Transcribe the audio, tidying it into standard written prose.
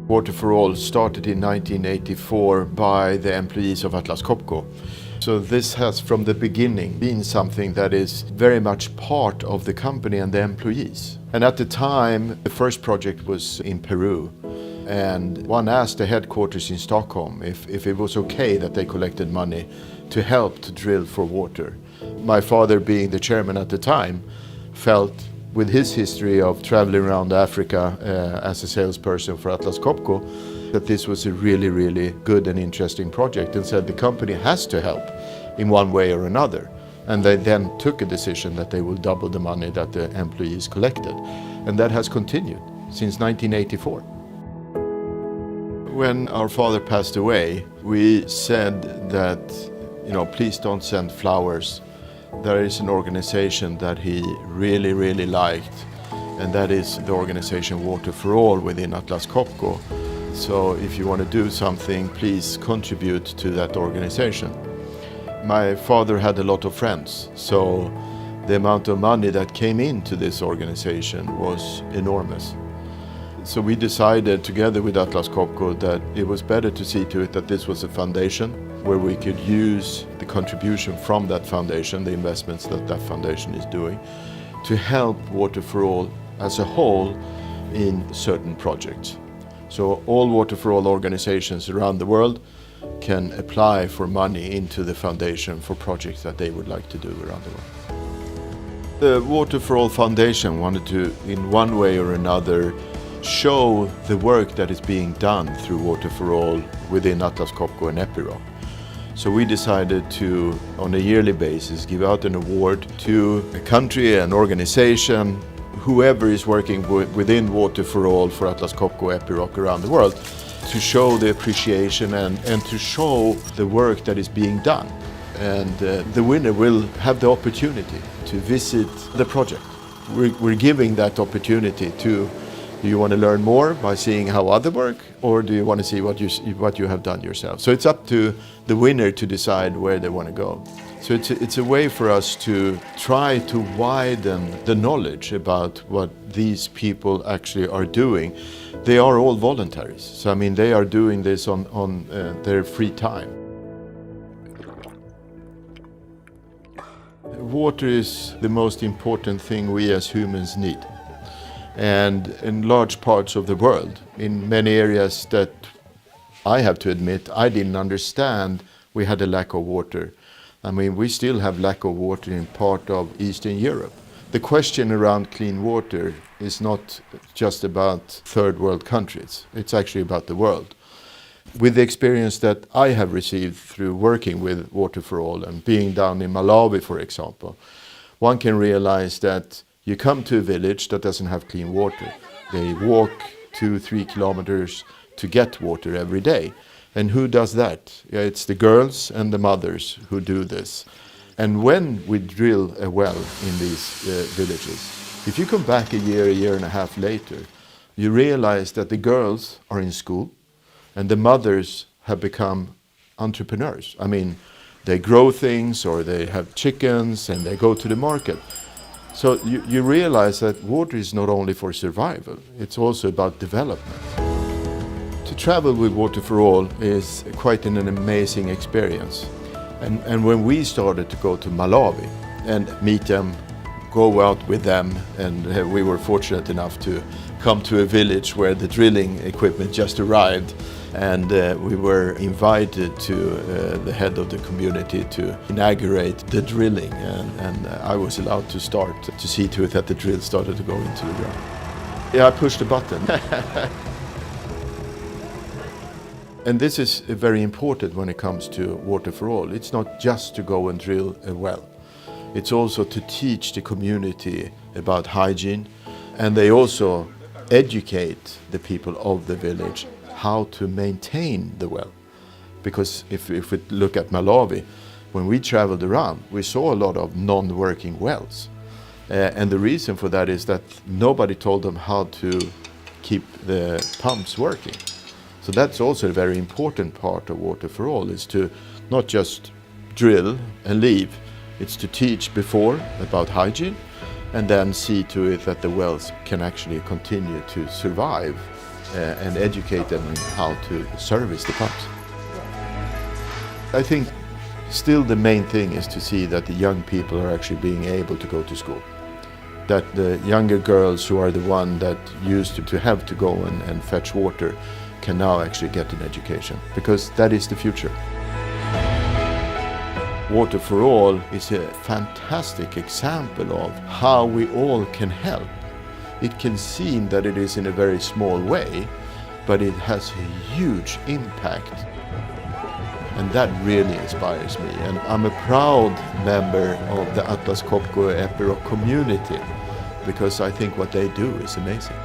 Water for All started in 1984 by the employees of Atlas Copco. So this has from the beginning been something that is very much part of the company and the employees. And at the time, the first project was in Peru. And one asked the headquarters in Stockholm if it was okay that they collected money to help to drill for water. My father, being the chairman at the time, felt with his history of traveling around Africa as a salesperson for Atlas Copco, that this was a really, really good and interesting project, and said the company has to help in one way or another. And they then took a decision that they will double the money that the employees collected. And that has continued since 1984. When our father passed away, we said that, please don't send flowers. There is an organization that he really, really liked, and that is the organization Water for All within Atlas Copco. So if you want to do something, please contribute to that organization. My father had a lot of friends, so the amount of money that came into this organization was enormous. So we decided together with Atlas Copco that it was better to see to it that this was a foundation where we could use the contribution from that foundation, the investments that that foundation is doing, to help Water for All as a whole in certain projects. So all Water for All organizations around the world can apply for money into the foundation for projects that they would like to do around the world. The Water for All Foundation wanted to, in one way or another, show the work that is being done through Water for All within Atlas Copco and Epiroc. So we decided to, on a yearly basis, give out an award to a country, an organization, whoever is working within Water for All for Atlas Copco, Epiroc around the world, to show the appreciation and to show the work that is being done. And the winner will have the opportunity to visit the project. We're giving that opportunity to, do you want to learn more by seeing how others work, or do you want to see what you have done yourself? So it's up to the winner to decide where they want to go. So it's a way for us to try to widen the knowledge about what these people actually are doing. They are all voluntaries, so they are doing this on their free time. Water is the most important thing we as humans need. And in large parts of the world, in many areas that I have to admit I didn't understand, we had a lack of water. We still have lack of water in part of Eastern Europe. The question around clean water is not just about third world countries, it's actually about the world. With the experience that I have received through working with Water for All and being down in Malawi, for example, one can realize that you come to a village that doesn't have clean water. They walk 2-3 kilometers to get water every day. And who does that? It's the girls and the mothers who do this. And when we drill a well in these villages, if you come back a year and a half later, you realize that the girls are in school and the mothers have become entrepreneurs. They grow things, or they have chickens and they go to the market. So you realize that water is not only for survival, it's also about development. To travel with Water for All is quite an amazing experience. And when we started to go to Malawi and meet them, go out with them, and we were fortunate enough to come to a village where the drilling equipment just arrived, and we were invited to the head of the community to inaugurate the drilling, and I was allowed to start to see to it that the drill started to go into the ground. Yeah, I pushed a button. And this is very important when it comes to Water for All. It's not just to go and drill a well. It's also to teach the community about hygiene, and they also educate the people of the village how to maintain the well. Because if we look at Malawi, when we traveled around, we saw a lot of non-working wells. And the reason for that is that nobody told them how to keep the pumps working. So that's also a very important part of Water for All, is to not just drill and leave. It's to teach before about hygiene, and then see to it that the wells can actually continue to survive and educate them in how to service the pumps. I think still the main thing is to see that the young people are actually being able to go to school. That the younger girls who are the one that used to have to go and fetch water can now actually get an education, because that is the future. Water for All is a fantastic example of how we all can help. It can seem that it is in a very small way, but it has a huge impact. And that really inspires me. And I'm a proud member of the Atlas Copco Epiroc community, because I think what they do is amazing.